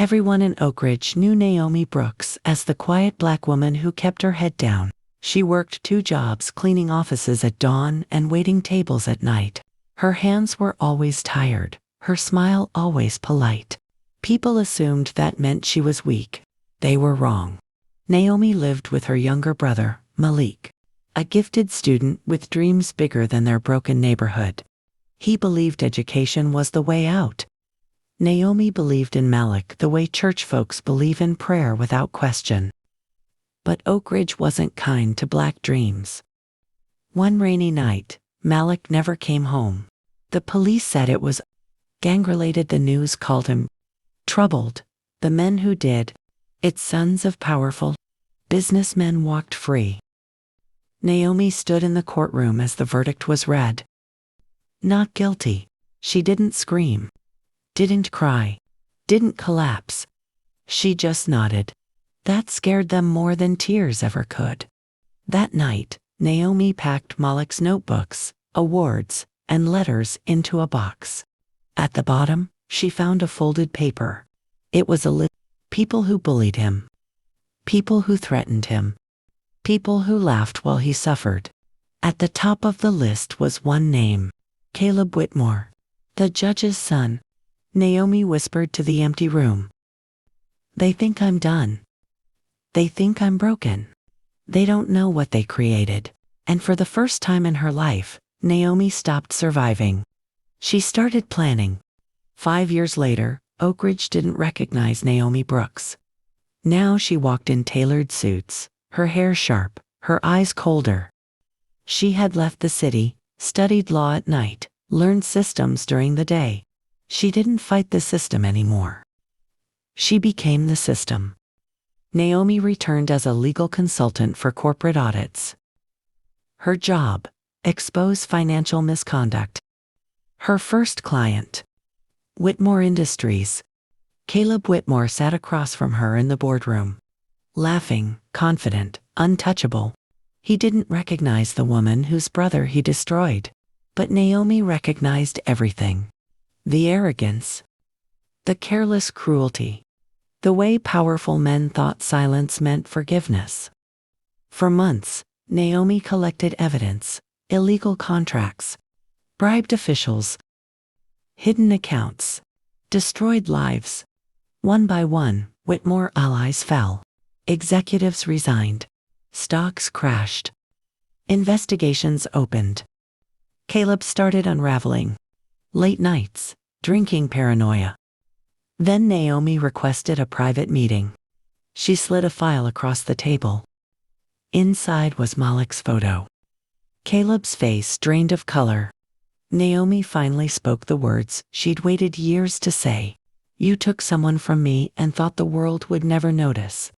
Everyone in Oak Ridge knew Naomi Brooks as the quiet black woman who kept her head down. She worked 2 jobs, cleaning offices at dawn and waiting tables at night. Her hands were always tired, her smile always polite. People assumed that meant she was weak. They were wrong. Naomi lived with her younger brother, Malik, a gifted student with dreams bigger than their broken neighborhood. He believed education was the way out. Naomi believed in Malik the way church folks believe in prayer without question. But Oak Ridge wasn't kind to black dreams. One rainy night, Malik never came home. The police said it was gang-related. The news called him troubled. The men who did its sons of powerful businessmen walked free. Naomi stood in the courtroom as the verdict was read. Not guilty. She didn't scream, didn't cry, didn't collapse. She just nodded. That scared them more than tears ever could. That night, Naomi packed Malik's notebooks, awards, and letters into a box. At the bottom, she found a folded paper. It was a list of people who bullied him, people who threatened him, people who laughed while he suffered. At the top of the list was one name, Caleb Whitmore, the judge's son. Naomi whispered to the empty room. They think I'm done. They think I'm broken. They don't know what they created. And for the first time in her life, Naomi stopped surviving. She started planning. 5 years later, Oak Ridge didn't recognize Naomi Brooks. Now she walked in tailored suits, her hair sharp, her eyes colder. She had left the city, studied law at night, learned systems during the day. She didn't fight the system anymore. She became the system. Naomi returned as a legal consultant for corporate audits. Her job, expose financial misconduct. Her first client, Whitmore Industries. Caleb Whitmore sat across from her in the boardroom, laughing, confident, untouchable. He didn't recognize the woman whose brother he destroyed. But Naomi recognized everything. The arrogance, the careless cruelty, the way powerful men thought silence meant forgiveness. For months, Naomi collected evidence, illegal contracts, bribed officials, hidden accounts, destroyed lives. One by one, Whitmore allies fell. Executives resigned. Stocks crashed. Investigations opened. Caleb started unraveling. Late nights, drinking paranoia. Then Naomi requested a private meeting. She slid a file across the table. Inside was Malik's photo. Caleb's face drained of color. Naomi finally spoke the words she'd waited years to say. You took someone from me and thought the world would never notice.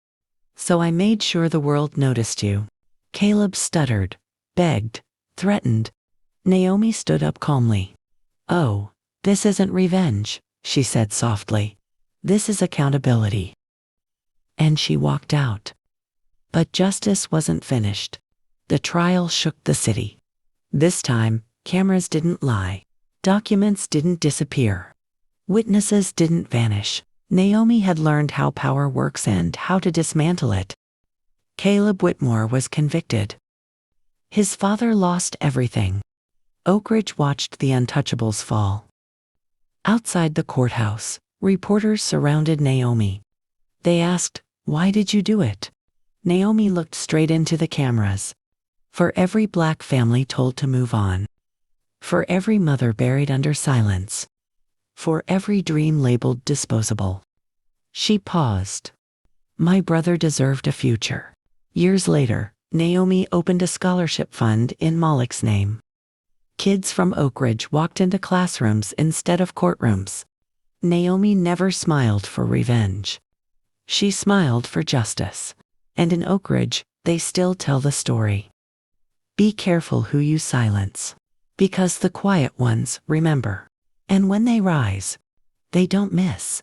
So I made sure the world noticed you. Caleb stuttered, begged, threatened. Naomi stood up calmly. Oh, this isn't revenge, she said softly. This is accountability. And she walked out. But justice wasn't finished. The trial shook the city. This time, cameras didn't lie. Documents didn't disappear. Witnesses didn't vanish. Naomi had learned how power works and how to dismantle it. Caleb Whitmore was convicted. His father lost everything. Oak Ridge watched the untouchables fall. Outside the courthouse, reporters surrounded Naomi. They asked, "Why did you do it?" Naomi looked straight into the cameras. For every black family told to move on. For every mother buried under silence. For every dream labeled disposable. She paused. My brother deserved a future. Years later, Naomi opened a scholarship fund in Malik's name. Kids from Oak Ridge walked into classrooms instead of courtrooms. Naomi never smiled for revenge. She smiled for justice. And in Oak Ridge, they still tell the story. Be careful who you silence. Because the quiet ones remember. And when they rise, they don't miss.